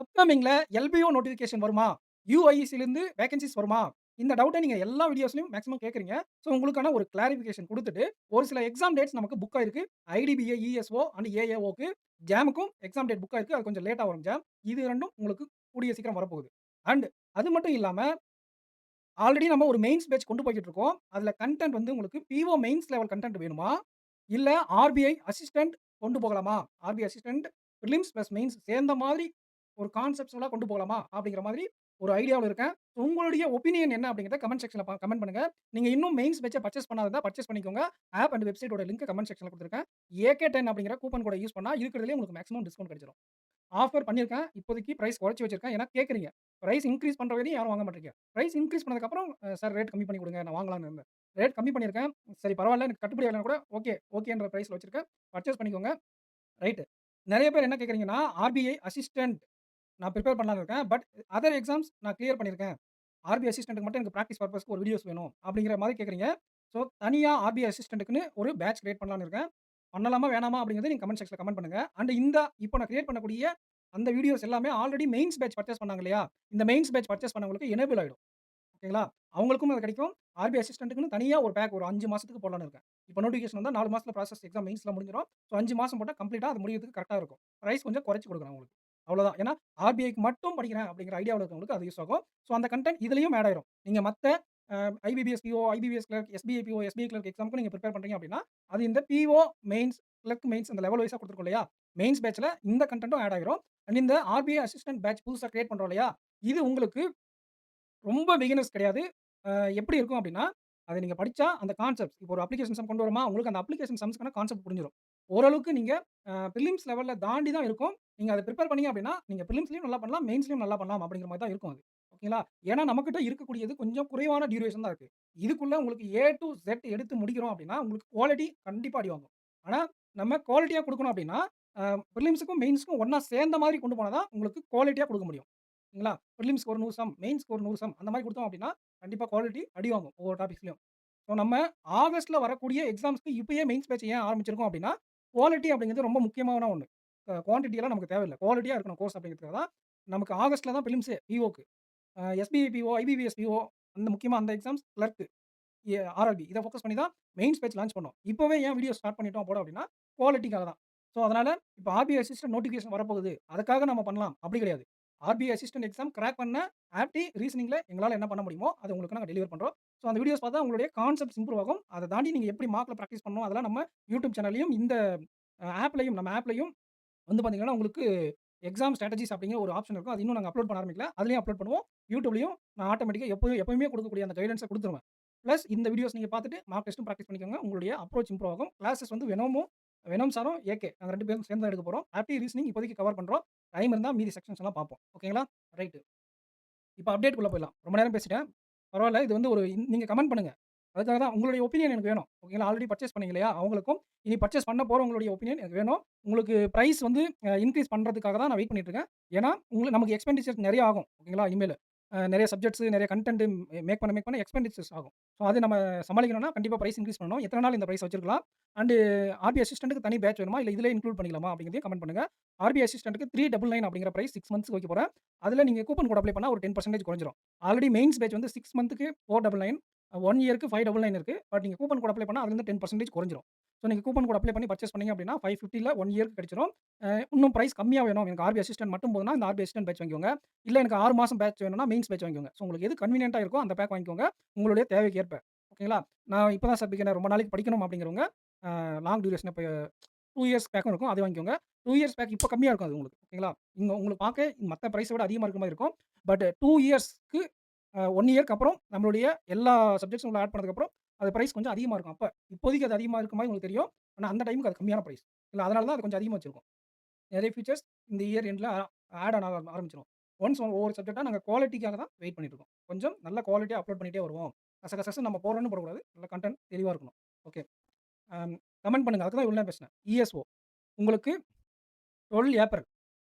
அப்கமிங்ல எல்பிஓ notification வருமா? யுஐசிலிருந்து வேக்கன்ஸீஸ் வருமா? இந்த டவுட்ட நீங்க எல்லா வீடியோஸ்லயும் மேக்ஸிமம் கேட்கறீங்க. ஸோ உங்களுக்கான ஒரு கிளாரிஃபிகேஷன் குடுத்துட்டு, ஒரு சில எக்ஸாம் டேட்ஸ் நமக்கு புக் ஆயிருக்கு. ஐடிபிஐ, இஎஸ்ஓ அண்ட் ஏஏஓக்கு ஜாம்க்கும் எக்ஸாம் டேட் புக் ஆயிருக்கு. அது கொஞ்சம் லேட்டா வரும் ஜாம். இது 2ம் உங்களுக்கு கூடிய சீக்கிரம் வரப்போகுது. அண்ட் அது மட்டும் இல்லாம, ஆல்ரெடி நம்ம ஒரு மெயின்ஸ் பேட்ச் கொண்டு போய்க்கிட்டு இருக்கோம். அதுல கன்டென்ட் வந்து உங்களுக்கு பிஓ மெயின்ஸ் லெவல் கன்டென்ட் வேணுமா? இல்ல ஆர்பிஐ அசிஸ்டன்ட் கொண்டு போகலாமா? RBI assistant prelims plus mains சேர்ந்த மாதிரி ஒரு கான்செப்ட்ஸ்லாம் கொண்டு போகலாமா? அப்படிங்கிற மாதிரி ஒரு ஐடியாவுல இருக்கேன். உங்களுடைய ஒப்பீனியன் என்ன அப்படிங்கிறத கமெண்ட் செக்ஷன்ல கமெண்ட் பண்ணுங்க. நீங்க இன்னும் மெயின்ஸ் பேட்ச்ச பர்ச்சேஸ் பண்ணாததா பர்ச்சேஸ் பண்ணிக்கோங்க. ஆப் அண்ட் வெப்சைட்டோட லிங்க் கமெண்ட் செக்ஷன்ல குடுத்திருக்கேன். ஏகே10 அப்படிங்கிற கூப்பன் கோட யூஸ் பண்ணா இருக்கிறதுலயே உங்களுக்கு மேக்ஸிமம் டிஸ்கவுண்ட் கிடைச்சிரும். ஆஃபர் பண்ணியிருக்கேன். இப்போதைக்கு பிரைஸ் குறைச்சு வச்சிருக்கேன். ஏன்னா கேட்கறீங்க. பிரைஸ் இன்கிரீஸ் பண்ற வரையும் யாரும் வாங்க மாட்றீங்க. பிரைஸ் இன்கிரீஸ் பண்ணதுக்கப்புறம் சார் ரேட் கம்மி பண்ணி குடுங்க. நான் வாங்கலாம்னு இருந்தேன். ரேட் கம்மி பண்ணியிருக்கேன். சரி பரவால்ல எனக்கு கட்டுப்படி ஆகலனா கூட ஓகேன்ற பிரைஸ்ல வச்சிருக்கேன். பர்ச்சேஸ் பண்ணிக்கோங்க. ரைட். நெறைய பேர் என்ன கேட்கறீங்கன்னா, ஆர்பிஐ அசிஸ்டன்ட் நான் பிரிப்பேர் பண்ணலாம்னு இருக்கேன். பட் அதர் எக்ஸாம்ஸ் நான் கிளியர் பண்ணியிருக்கேன். ஆர்பிஐ அசிஸ்டன்ட்க்கு மட்டும் எனக்கு பிராக்டிஸ் பர்ப்பஸ்க்கு ஒரு வீடியோஸ் வேணும். அப்படிங்கிற மாரி கேட்கறீங்க. ஸோ தனியா ஆர்பிஐ அசிஸ்டன்ட்க்குன்னு ஒரு பேட்ச் கிரியேட் பண்ணலாம்னு இருக்கேன். பண்ணலாமா? வேணாமா? அப்படிங்கிறத நீங்க கமெண்ட் செக்ஷன்ல கமெண்ட் பண்ணுங்க. அண்ட் இப்போ நான் கிரியேட் பண்ணக்கூடிய அந்த வீடியோஸ் எல்லாமே ஆல்ரெடி மெயின்ஸ் பேட்ச் பர்ச்சேஸ் பண்ணாங்க இல்லையா? இந்த மெயின்ஸ் பேட்ச் பர்ச்சேஸ் பண்ணவங்களுக்கு எனேபிள் ஆயிடும். ஓகேங்களா? அவங்களுக்கும் அது கிடைக்கும். ஆர்பிஐ அசிஸ்டன்ட்க்குன்னு தனியா ஒரு பேக் ஒரு 5 மாசத்துக்கு போடலாம்னு இருக்கேன். இப்போ நோட்டிஃபிகேஷன் வந்தா 4 மாசத்துல ப்ராசஸ் எக்ஸாம் மெயின்ஸ்லாம் முடிஞ்சிரும். ஸோ 5 மாசம் போட்டா கம்ப்ளீட்டா அது முடியறதுக்கு கரெக்ட்டா இருக்கும். பிரைஸ் கொஞ்சம் குறைச்சு குடுக்குறேன் உங்களுக்கு. அவ்வளோதான். ஏன்னா ஆர்பிஐக்கு மட்டும் படிக்கிறேன் அப்படிங்கிற ஐடியாவுல இருக்கவங்களுக்கு அது யூஸ் ஆகும். ஸோ அந்த கன்டென்ட் இதுலயும் ஆட் ஆயிரும். நீங்க மத்த IBPS PO, IBPS clerk, SBI PO, SBI clerk எக்ஸாம்க்கு நீங்க பிரிப்பேர் பண்றீங்க அப்படின்னா, அது இந்த பிஓ மெயின்ஸ், கிளர்க் மெயின்ஸ் அந்த லெவல் வைஸா குடுத்துருக்கோம் இல்லையா? மெயின்ஸ் பேட்ச்ல இந்த கன்டென்ட்டும் ஆட் ஆயிரும். அண்ட் இந்த ஆர்பிஐ அசிஸ்டன்ட் பேட்ச் புதுசா கிரியேட் பண்றோம் இல்லையா? இது உங்களுக்கு ரொம்ப பிகினர்ஸ் கிடையாது. அ எப்படி இருக்கும் அப்டின்னா, அத நீங்க படிச்சா அந்த கான்செப்ட்ஸ் இப்போ ஒரு அப்ளிகேஷன் சம் கொண்டு வரோமா, உங்களுக்கு அந்த அப்ளிகேஷன் சம்ஸ்க்கான கான்செப்ட் புரிஞ்சிரும். ஓரளவுக்கு நீங்க பிரிலிம்ஸ் லெவல்ல தாண்டி தான் இருக்கும். நீங்க அத பிரிப்பேர் பண்ணீங்க அப்டின்னா, நீங்க பிரிலிம்ஸ்லயும் நல்லா பண்ணலாம், மெயின்ஸ்லயும் நல்லா பண்ணலாம் அப்டிங்கிற மாரி தான் இருக்கும் அது. ஓகேங்களா? ஏன்னா நம்மகிட்ட இருக்கக்கூடியது கொஞ்சம் குறைவான டியூரேஷன் தான் இருக்கு. இதுக்குள்ள உங்களுக்கு ஏ டூ இசட் எடுத்து முடிக்கிறோம் அப்டின்னா, உங்களுக்கு குவாலிட்டி கண்டிப்பா அடி வாங்கும். ஆனா, நம்ம குவாலிட்டியா குடுக்கணும் அப்டின்னா, பிரிலிம்ஸ்க்கும், மெயின்ஸ்க்கும் ஒண்ணா சேர்ந்த மாரி கொண்டு போனா தான் உங்களுக்கு குவாலிட்டியா குடுக்க முடியும். சரிங்களா? பிரிலிம்ஸ்க்கு ஒரு 100 சம், மெயின்ஸ்க்கு ஒரு 100 சம் அந்த மாரி குடுத்தோம் அப்டின்னா, கண்டிப்பா குவாலிட்டி அடி வாங்கும் ஒவ்வொரு டாபிக்ஸ்லயும். ஸோ நம்ம ஆகஸ்ட்ல வரக்கூடிய எக்ஸாம்ஸ்க்கு இப்பயே மெயின்ஸ் பேட்ச் ஏன் ஆரம்பிச்சிருக்கோம் அப்டின்னா, குவாலிட்டி அப்படிங்கிறது ரொம்ப முக்கியமான ஒண்ணு. குவான்டிட்டி எல்லாம் நமக்கு தேவையில்ல. குவாலிட்டியா இருக்கணும் கோர்ஸ் அப்படிங்கிறதுக்காக தான் நமக்கு ஆகஸ்ட்ல தான் பிலிம்ஸே பிஓக்கு. எஸ்பிஐ பிஓ, ஐபிபிஎஸ் பிஓ அந்த முக்கியமா அந்த எக்ஸாம்ஸ் கிளர்க், ஆர்ஆர்பி இத ஃபோக்கஸ் பண்ணி தான் மெயின்ஸ் பேட்ச் லான்ச் பண்ணோம். இப்பவே ஏன் வீடியோ ஸ்டார்ட் பண்ணிட்டோம் போட அப்டின்னா, குவாலிட்டிக்காக தான். ஸோ அதனால இப்ப ஆர்பிஐ அசிஸ்டன்ட் நோட்டிஃபிகேஷன் வரப்போகுது. அதுக்காக நம்ம பண்ணலாம். அப்டி கிடையாது. ஆர்பிஐ அசிஸ்டன்ட் எக்ஸாம் கிராக் பண்ண ஆப்டி, ரீசனிங்ல எங்களால என்ன பண்ண முடியுமோ, அத உங்களுக்கு நாங்க டெலிவர் பண்றோம். ஸோ அந்த வீடியோஸ் பார்த்தா உங்களுடைய கான்செப்ட்ஸ் இம்ப்ரூவ் ஆகும். அத தாண்டி நீங்க எப்படி மார்க்ல பிராக்டிஸ் பண்ணணும், அதெல்லாம் நம்ம யூடியூப் சேனல்லயும், இந்த ஆப்லயும் நம்ம ஆப்லயும் வந்து பார்த்தீங்கன்னா, உங்களுக்கு எக்ஸாம் ஸ்ட்ராட்டஜிஸ் அப்படிங்கிற ஒரு ஆப்ஷன் இருக்கும். அது இன்னும் நாங்க அப்லோட் பண்ண ஆரம்பிக்கல. அதிலயும் அப்லோட் பண்ணுவோம். YouTubeலயும் நான் ஆட்டோமேட்டிக்கா எப்பவுமே குடுக்கக்கூடிய அந்த கைடன்ஸ குடுத்துருவேன். பிளஸ் இந்த வீடியோஸ் நீங்க பார்த்துட்டு மார்க் டெஸ்ட்டும் பிராக்டிஸ் பண்ணிக்கோங்க. உங்களுடைய அப்ரோச் இம்ப்ரூவ் ஆகும். கிளாஸஸ் வந்து வெனோம் சாரும், ஏகே நாங்க 2 பேரும் சேர்ந்து தான் எடுக்க போறோம். ஆப்டி, ரீசனிங் இப்போதைக்கு கவர் பண்றோம். டைம் இருந்தா மீதி செக்ஷன்ஸ் எல்லாம் பார்ப்போம். ஓகேங்களா? ரைட். இப்ப அப்டேட்க்குள்ள போயிடலாம். ரொம்ப நேரம் பேசிட்டேன். பரவால்ல. இது வந்து ஒரு நீங்க கமெண்ட் பண்ணுங்க. அதுக்காக தான் உங்களுடைய ஒப்பீனியன் எனக்கு வேணும். ஓகேங்களா? ஆல்ரெடி பர்ச்சேஸ் பண்ணீங்க இல்லையா? அவங்களுக்கும், இனி பர்ச்சேஸ் பண்ண போறவங்களுடைய ஒப்பீனியன் எனக்கு வேணும். உங்களுக்கு பிரைஸ் வந்து இன்கிரீஸ் பண்றதுக்காக தான் நான் வெயிட் பண்ணிட்டு இருக்கேன். ஏன்னா, நமக்கு எக்ஸ்பெண்டிச்சர் நெறைய ஆகும். ஓகேங்களா? இனிமேலு. நெறைய சப்ஜெக்ட்ஸ், நெறைய கன்டென்ட் மேக் பண்ண எக்ஸ்பெண்டிச்சர்ஸ் ஆகும். ஸோ அது நம்ம சமாளிக்கணும்னா கண்டிப்பா பிரைஸ் இன்கிரீஸ் பண்ணணும். எத்தன நாள் இந்த பிரைஸ் வச்சிருக்கலாம்? அண்ட் ஆர்பி அசிஸ்டன்ட்க்கு தனி பேட்ச் வேணுமா? இல்ல இதிலேயே இன்க்ளூட் பண்ணிக்கலாமா? அப்படிங்கிறதையும் கமெண்ட் பண்ணுங்க. ஆர்பி அசிஸ்டன்ட்க்கு 399 அப்படிங்கிற பிரைஸ் 6 மந்த்ஸ்க்கு வைக்க போறேன். அதில நீங்க கூப்பன் கோட் அப்ளை பண்ணா ஒரு 10% குறைஞ்சிரும். ஆல்ரெடி மெயின்ஸ் பேட்ச் வந்து 6 மந்த்க்கு 499, 1 இயர்க்கு 599 இருக்கு. பட் நீங்க கூப்பன் கோட் அப்ளை பண்ணா அதிலிருந்து 10% குறைஞ்சிரும். ஸோ நீங்க கூப்பன் கோட் அப்ளை பண்ணி பர்ச்சேஸ் பண்ணீங்க அப்படின்னா 550ல 1 இயர்க்கு கிடைச்சிரும். இன்னும் பிரைஸ் கம்மியா வேணும். எனக்கு ஆர்பி அசிஸ்டன்ட் மட்டும் போதும்னா இந்த ஆர்பி அசிஸ்டன்ட் பேட்ச் வாங்கிக்கோங்க. இல்ல எனக்கு 6 மாசம் பேட்ச் வேணும்னா மெயின்ஸ் பேட்ச் வாங்கிக்கோங்க. ஸோ உங்களுக்கு எது கன்வீனியன்ட்டா இருக்கோ அந்த பேக் வாங்கிக்கோங்க. உங்களுடைய தேவைக்கு ஏற்ப. ஓகேங்களா? நான் இப்ப தான் சார் பிகினர் ரொம்ப நாளைக்கு படிக்கணும் அப்படிங்கிறவங்க லாங் டியூரேஷன் இப்ப 2 இயர்ஸ் பேக்கும் இருக்கும். அது வாங்கிக்கோங்க. 2 இயர்ஸ் பேக் இப்ப கம்மியா இருக்கும் அது உங்களுக்கு. ஓகேங்களா? உங்களுக்கு பார்க்க மத்த பிரைஸ விட அதிகமா இருக்க மாரி இருக்கும். பட் 2 இயர்ஸ்க்கு 1 இயர்க்கு அப்புறம் நம்மளுடைய எல்லா சப்ஜெக்ட்ஸும் உள்ள ஆட் பண்ணதுக்கப்புறம், அது பிரைஸ் கொஞ்சம் அதிகமா இருக்கும். அப்ப இப்போதைக்கு அது அதிகமா இருக்க மாரி உங்களுக்கு தெரியும். ஆனா அந்த டைம்க்கு அது கம்மியான பிரைஸ். இல்ல அதனால தான் அது கொஞ்சம் அதிகமா வச்சிருக்கோம். நெறைய ஃபீச்சர்ஸ் இந்த இயர் எண்ட்ல ஆட் ஆன ஆரம்பிச்சுரும். ஒன்ஸ் ஒவ்வொரு சப்ஜெக்ட்டா நாங்க குவாலிட்டிக்காக தான் வெயிட் பண்ணிட்டு இருக்கோம். கொஞ்சம் நல்ல குவாலிட்டியா அப்லோட் பண்ணிட்டே வருவோம். கசகசன்னு நம்ம போடுறோம்னு போடக்கூடாது. நல்ல கன்டென்ட் தெளிவா இருக்கணும். ஓகே. அம் கமெண்ட் பண்ணுங்க. அதுக்கு தான் இவ்வளோ நேரம் பேசினேன். இஎஸ்ஓ உங்களுக்கு 12 ஏப்ரல்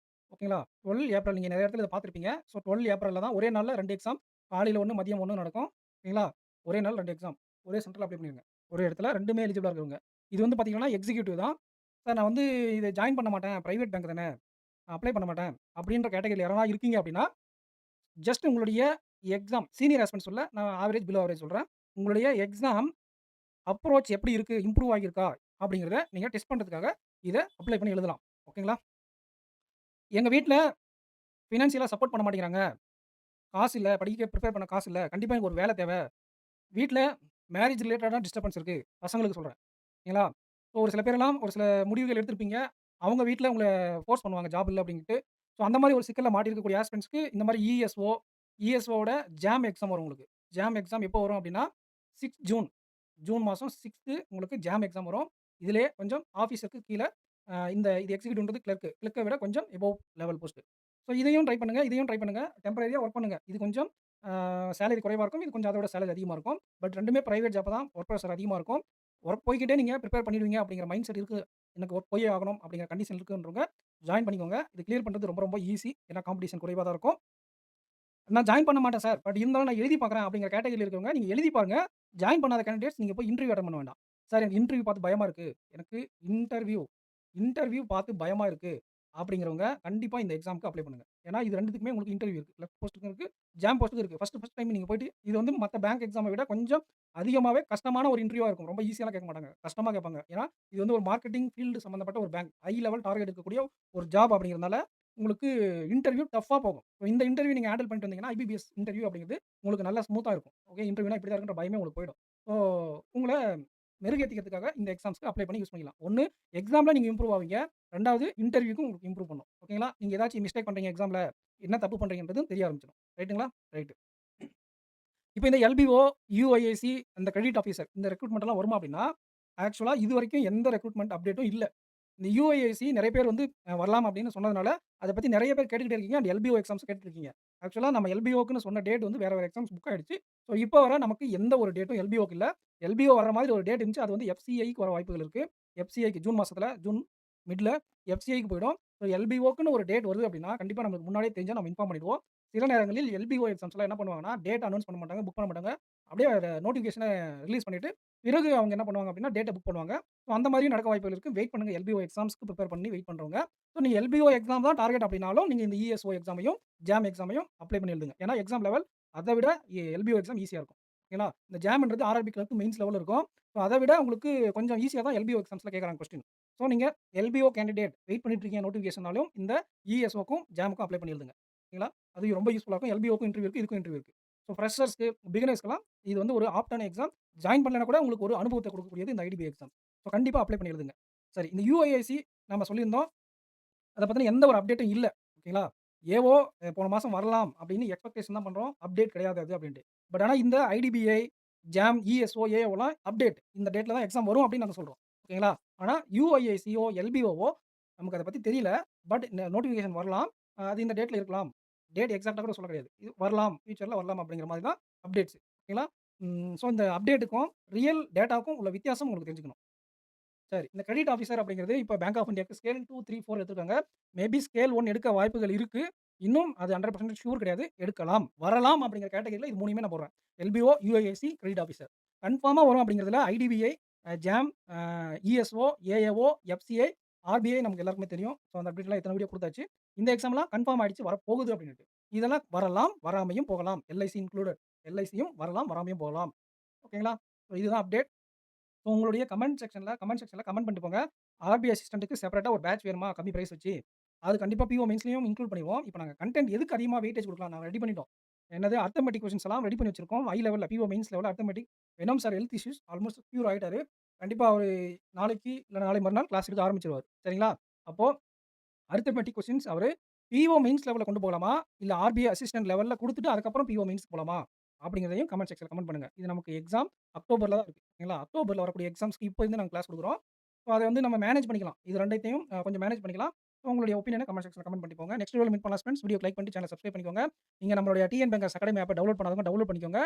ஓகேங்களா? 12 ஏப்ரல் நீங்க நெறைய இடத்துல இத பார்த்திருப்பீங்க. ஸோ 12 ஏப்ரல்ல தான் ஒரே நாள்ல 2 எக்ஸாம். காலையில 1, மதியம் 1 நடக்கும். ஓகேங்களா? ஒரே நாள் 2 எக்ஸாம். ஒரே சென்டர்ல அப்ளை பண்ணிருங்க. ஒரே இடத்துல 2மே எலிஜிபிளா இருக்கிறவங்க. இது வந்து பார்த்தீங்கன்னா, எக்ஸிக்யூட்டிவ் தான். சார் நான் வந்து இத ஜாயின் பண்ண மாட்டேன். பிரைவேட் பேங்க் தானே. அப்ளை பண்ண மாட்டேன். அப்படின்ற கேட்டகரில யாராவது இருக்கீங்க அப்படின்னா, ஜஸ்ட் உங்களுடைய எக்ஸாம் சீனியர் ஆஸ்பிரண்ட்ஸ் நான் ஆவரேஜ், பிலோ ஆவரேஜ் சொல்றேன். உங்களுடைய எக்ஸாம் அப்ரோச் எப்படி இருக்கு? இம்ப்ரூவ் ஆகியிருக்கா? அப்படிங்கிறத நீங்க டெஸ்ட் பண்றதுக்காக இத அப்ளை பண்ணி எழுதலாம். ஓகேங்களா? எங்க வீட்ல பினான்சியலா சப்போர்ட் பண்ண மாட்டேங்கிறாங்க. காசு இல்ல. படிக்க பிரிப்பேர் பண்ண காசு இல்ல. கண்டிப்பா எனக்கு ஒரு வேல தேவ. வீட்ல மேரேஜ் ரிலேட்டடான டிஸ்டர்பன்ஸ் இருக்கு. பசங்களுக்கு சொல்றேன். ஓகேங்களா? ஸோ ஒரு சில பேரெல்லாம் ஒரு சில முடிவுகள் எடுத்திருப்பீங்க. அவங்க வீட்ல உங்கள ஃபோர்ஸ் பண்ணுவாங்க ஜாப் இல்ல அப்டின்ட்டு. ஸோ அந்த மாரி ஒரு சிக்கல்ல மாட்டியிருக்கக்கூடிய ஆஸ்பிரண்ட்ஸ்க்கு இந்த மாரி இஎஸ்ஓவோட ஜாம் எக்ஸாம் வரும் உங்களுக்கு. ஜாம் எக்ஸாம் எப்போ வரும் அப்டின்னா, 6 ஜூன். ஜூன் மாசம் 6 உங்களுக்கு ஜாம் எக்ஸாம் வரும். இதிலேயே கொஞ்சம் ஆஃபீஸருக்கு கீழ இது எக்ஸிக்யூட்டிவ்ன்றது கிளர்க். கிளர்க்க விட கொஞ்சம் எபோவ் லெவல் போஸ்ட். ஸோ இதையும் ட்ரை பண்ணுங்க. டெம்பரரியா வொர்க் பண்ணுங்க. இது கொஞ்சம் சேலரி குறைவா இருக்கும். இது கொஞ்சம் அதோட சேலரி அதிகமா இருக்கும். பட் 2மே பிரைவேட் ஜாப் தான். வொர்க் பிரஷர் அதிகமா இருக்கும். வொர்க் போய்க்கிட்டே நீங்க பிரிப்பேர் பண்ணிடுவீங்க அப்படிங்கிற மைண்ட் செட் இருக்கு. எனக்கு வொர்க் போயே ஆகணும் அப்படிங்கிற கண்டிஷன் இருக்குன்றவங்க ஜாயின் பண்ணிக்கோங்க. இது கிளியர் பண்றது ரொம்ப ரொம்ப ஈஸி. ஏன்னா காம்படிஷன் குறைவா தான் இருக்கும். நான் ஜாயின் பண்ண மாட்டேன் சார். பட் இருந்தாலும் நான் எழுதி பார்க்குறேன் அப்படிங்கிற கேட்டகரில இருக்கவங்க, நீங்க எழுதி பாருங்க. ஜாயின் பண்ணாத கேண்டிடேட்ஸ் நீங்க போய் இன்டர்வியூ அட்டெண்ட் பண்ண வேண்டாம். சார் எனக்கு இன்டர்வியூ பார்த்து பயமா இருக்கு. எனக்கு இன்டர்வியூ இன்டர்வியூ பார்த்து பயமா இருக்கு. அப்படிங்கிறவங்க கண்டிப்பா இந்த எக்ஸாம்க்கு அப்ளை பண்ணுங்க. ஏன்னா இது 2த்துக்குமே உங்களுக்கு இன்டர்வியூ இருக்கு. கிளர்க் போஸ்ட்டுக்கும் இருக்கு. ஜாம் போஸ்ட்டுக்கும் இருக்கு. ஃபர்ஸ்ட் டைம் நீங்க போயிட்டு இது மத்த பேங்க் எக்ஸாம விட கொஞ்சம் அதிகமாவே கஷ்டமான ஒரு இன்டர்வியூவா இருக்கும். ரொம்ப ஈஸியாலாம் கேட்க மாட்டாங்க. கஷ்டமா கேட்பாங்க. ஏன்னா இது ஒரு மார்க்கெட்டிங் ஃபீல்டு சம்மந்தப்பட்ட ஒரு பேங்க். ஹை லெவல் டார்கெட் இருக்கக்கூடிய ஒரு ஜாப் அப்படிங்கிறதுனால உங்களுக்கு இன்டர்வியூ டஃப்பா போகும். இந்த இன்டர்வியூ நீங்க ஹேண்டில் பண்ணிட்டு வந்தீங்கன்னா, ஐபிபிஎஸ் இன்டர்வியூ அப்படிங்கிறது உங்களுக்கு நல்லா ஸ்மூத்தா இருக்கும். ஓகே இன்டர்வியூனா இப்படி தான் இருக்குன்ற பயமே உங்களுக்கு போயிடும். ஸோ உங்கள மெருகேத்திக்கிறதுக்காக இந்த எக்ஸாம்ஸ்க்கு அப்ளை பண்ணி யூஸ் பண்ணிக்கலாம். 1 எக்ஸாம்ல நீங்க இம்ப்ரூவ் ஆவீங்க. 2வது இன்டர்வியூக்கும் உங்களுக்கு இம்ப்ரூவ் பண்ணும். ஓகேங்களா? நீங்க ஏதாச்சும் மிஸ்டேக் பண்றீங்க எக்ஸாம்ல, என்ன தப்பு பண்றீங்கன்றது தெரிய ஆரம்பிச்சுரும். ரைட்டுங்களா? ரைட். இப்ப இந்த எல்பிஓ, யுஐஏசி அந்த கிரெடிட் ஆஃபீசர் இந்த ரெக்ரூட்மெண்ட் எல்லாம் வருமா அப்படின்னா, ஆக்சுவலா இதுவரைக்கும் எந்த ரெக்ரூட்மெண்ட் அப்டேட்டும் இல்ல. இந்த யுஐஏசி நெறைய பேர் வரலாம் அப்படின்னு சொன்னதுனால, அத பத்தி நெறைய பேர் கேட்டுக்கிட்டே இருக்கீங்க. அண்ட் எல்பிஓ எக்ஸாம்ஸ் கேட்டுட்டு இருக்கீங்க. ஆக்சுவலா நம்ம எல்பிஓக்குன்னு சொன்ன டேட் வேற வேற எக்ஸாம்ஸ் புக் ஆயிடுச்சு. ஸோ இப்போ வர நமக்கு எந்த ஒரு டேட்டும் எல்பிஓக்கு இல்ல. எல்பிஓ வர்ற மாதிரி ஒரு டேட் இருந்துச்சு. அது எஃப்சிஐக்கு வர வாய்ப்புகள் இருக்கு. எஃப்சிஐக்கு ஜூன் மாசத்துல, ஜூன் மிட்ல எஃப்சிஐக்கு போயிடும். ஸோ எல்பிஓக்குன்னு ஒரு டேட் வருது அப்படின்னா, கண்டிப்பா நமக்கு முன்னாடியே தெரிஞ்சா நம்ம இன்ஃபார்ம் பண்ணிடுவோம். சில நேரங்களில் எல்பிஓ எக்ஸாம்ஸ்லாம் என்ன பண்ணுவாங்கன்னா, டேட் அனவுன்ஸ் பண்ண மாட்டாங்க, புக் பண்ண மாட்டாங்க. அப்படியே நோட்டிஃபிகேஷன ரிலீஸ் பண்ணிட்டு, பிறகு அவங்க என்ன பண்ணுவாங்க அப்படின்னா, டேட்ட புக் பண்ணுவாங்க. ஸோ அந்த மாரியும் நடக்க வாய்ப்புகள் இருக்கு. வெயிட் பண்ணுங்க. எல்பிஓ எக்ஸாம்ஸ்க்கு பிரிப்பேர் பண்ணி வெயிட் பண்றவங்க. ஸோ நீங்க எல்பிஓ எக்ஸாம் தான் டார்கெட் அப்படின்னாலும், நீங்க இந்த இஎஸ்ஓ எக்ஸாமையும், ஜாம் எக்ஸாமையும் அப்ளை பண்ணி எழுதுங்க. ஏன்னா எக்ஸாம் லெவல் அத விட எல்பிஓ எக்ஸாம் ஈஸியா இருக்கும். ஓகேங்களா? இந்த ஜாம்ன்றது ஆர்ஆர்பி கிளர்க் மெயின்ஸ் லெவல்ல இருக்கும். ஸோ அத விட உங்களுக்கு கொஞ்சம் ஈஸியா தான் எல்பிஓ எக்ஸாம்ஸ்ல கேட்கறாங்க கொஸ்டின். ஸோ நீங்க எல்பிஓ கேண்டிடேட் வெயிட் பண்ணிட்டு இருக்கீங்க நோட்டிஃபிகேஷன்னாலும், இந்த இஎஸ்ஓக்கும், ஜாம்க்கும் அப்ளை பண்ணி எழுதுங்க. ஓகேங்களா? அது ரொம்ப யூஸ்ஃபுல்லா இருக்கும். எல்பிஓக்கும் இன்டர்வியூ இருக்கு. இதுக்கும் இன்டர்வியூ இருக்கு. ஸோ ஃப்ரெஷர்ஸ்க்கு, பிகினர்ஸ்க்குலாம் இது ஒரு ஆப்ட்டான எக்ஸாம். ஜாயின் பண்ணலனா கூட உங்களுக்கு ஒரு அனுபவத்த குடுக்கக்கூடியது இந்த ஐடிபிஐ எக்ஸாம். ஸோ கண்டிப்பா அப்ளை பண்ணி எழுதுங்க. சரி இந்த யுஐஐசி நம்ம சொல்லியிருந்தோம். அத பத்தின எந்த ஒரு அப்டேட்டும் இல்ல. ஓகேங்களா? ஏவோ போன மாசம் வரலாம் அப்படின்னு எக்ஸ்பெக்டேஷன் தான் பண்றோம். அப்டேட் கிடையாது அது அப்படின்ட்டு. பட் ஆனா இந்த ஐடிபிஐ, ஜாம், இஎஸ்ஓ, ஏஓலாம் அப்டேட். இந்த டேட்ல தான் எக்ஸாம் வரும் அப்படின்னு நாங்க சொல்றோம். ஓகேங்களா? ஆனா யுஐஐசியோ, எல்பிஓவோ நமக்கு அத பத்தி தெரியல. பட் நோட்டிஃபிகேஷன் வரலாம். அது இந்த டேட்ல இருக்கலாம். டேட் எக்ஸாக்ட்டா கூட சொல்ல கிடையாது. இது வரலாம், ஃபியூச்சர்ல வரலாம் அப்படிங்கிற மாரி தான் அப்டேட்ஸ். ஓகேங்களா? ஸோ இந்த அப்டேட்டுக்கும், ரியல் டேட்டாக்கும் உள்ள வித்தியாசம் உங்களுக்கு தெரிஞ்சுக்கணும். சரி. இந்த கிரெடிட் ஆஃபீசர் அப்படிங்கிறது இப்ப பேங்க் ஆஃப் இந்தியாக்கு ஸ்கேல் 2, 3, 4 எடுத்திருக்காங்க. மேபி ஸ்கேல் 1 எடுக்க வாய்ப்புகள் இருக்கு. இன்னும் அது 100% ஷூர் கிடையாது. எடுக்கலாம். வரலாம் அப்படிங்கிற கேட்டகரில இது 3யுமே நான் போடுறேன். LPO, UIAC, credit officer. கன்ஃபார்மா வரும் அப்படிங்கிறதுல IDBI, JAM, ESO, AAO, FCI, RBI நமக்கு எல்லாருக்குமே தெரியும். ஸோ அந்த அப்டேட்லாம் எத்தன வீடியோ குடுத்தாச்சு. இந்த எக்ஸாம்லாம் கன்ஃபார்ம் ஆயிடுச்சு வரப்போகுது அப்படின்னுட்டு. இதெல்லாம் வரலாம், வராமயும் போகலாம். LIC included. எல்ஐசியும் வரலாம், வராமயும் போகலாம். ஓகேங்களா? ஸோ இதுதான் அப்டேட். ஸோ உங்களுடைய கமெண்ட் செக்ஷன்ல கமெண்ட் பண்ணிட்டு போங்க. ஆர்பி அசிஸ்டன்ட்க்கு செப்பரேட்டா ஒரு பேட்ச் வேணுமா? கம்மி பிரைஸ் வச்சு. அது கண்டிப்பா பிஓ மெயின்ஸ்லயும் இன்க்ளூட் பண்ணிருவோம். இப்ப நாங்க கன்டென்ட் எதுக்கு அதிகமா வெயிட்டேஜ் குடுக்கலாம்? நாங்க ரெடி பண்ணிட்டோம். என்னது அரித்மெடிக் கொஸ்டின்ஸ் எல்லாம் ரெடி பண்ணி வச்சிருக்கோம். ஹை லெவல்ல பிஓ மெயின்ஸ் லெவல்ல arithmetic. Venom sir health issues almost cure ஆயிட்டாரு. கண்டிப்பா அவரு நாளைக்கு இல்ல நாளை மறுநாள் கிளாஸ் எடுக்க ஆரம்பிச்சுருவாரு. சரிங்களா? அப்போ அரித்மெடிக் கொஸ்டின்ஸ் அவரு பிஓ மெயின்ஸ் லெவல்ல கொண்டு போகலாமா? இல்ல ஆர்பிஐ அசிஸ்டன்ட் லெவல்ல குடுத்துட்டு அதுக்கப்புறம் பிஓ மெயின்ஸ்க்கு போலாமா? அப்படிங்கிறதையும் கமெண்ட் செக்ஷன்ல கமெண்ட் பண்ணுங்க. இது நமக்கு எக்ஸாம் அக்டோபர்ல தான் இருக்கு. ஓகேங்களா? அக்டோபர்ல வரக்கூடிய எக்ஸாம்ஸ்க்கு இப்போ நாங்க கிளாஸ் குடுக்குறோம். ஸோ அத நம்ம மேனேஜ் பண்ணிக்கலாம். இது 2த்தையும் கொஞ்சம் மேனேஜ் பண்ணிக்கலாம். ஸோ உங்களுடைய ஒப்பீனியன கமெண்ட் செக்ஷன்ல கமெண்ட் பண்ணிட்டு போங்க. நெக்ஸ்ட் வீடியோல மீட் பண்ணலாம் ஃபிரெண்ட்ஸ். வீடியோக்கு லைக் பண்ணிட்டு சேனல சப்ஸ்கிரைப் பண்ணிக்கோங்க. நீங்க நம்மளுடைய டிஎன் பேங்கர்ஸ் அகாடமி ஆப்ப டவுன்லோட் பண்ணாதவங்க டவுன்லோட் பண்ணிக்கோங்க.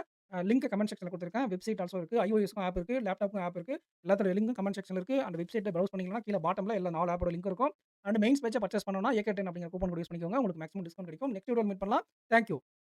லிங்க் கமெண்ட் செக்ஷன்ல குடுத்துருக்கேன். வெப்சைட் ஆல்சோ இருக்கு. iOSக்கும் ஆப் இருக்கு. லேப்டாப்க்கும் ஆப் இருக்கு. எல்லாத்தோட லிங்க்கும் கமெண்ட் செக்ஷன்ல இருக்கு. அந்த வெப்சைட்ட ப்ரௌஸ் பண்ணீங்கன்னா கீழ பாட்டம்ல எல்லா 4 ஆப்போட லிங்க் இருக்கும். அண்ட் மெயின்ஸ் பேட்ச்ச பர்ச்சேஸ் பண்ணனும்னா AK10 அப்படிங்கிற கூப்பன் கோட் யூஸ் பண்ணிக்கோங்க. உங்களுக்கு மேக்ஸிமம் டிஸ்கவுண்ட் கிடைக்கும். நெக்ஸ்ட் வீடியோல மீட் பண்ணலாம். Thank you.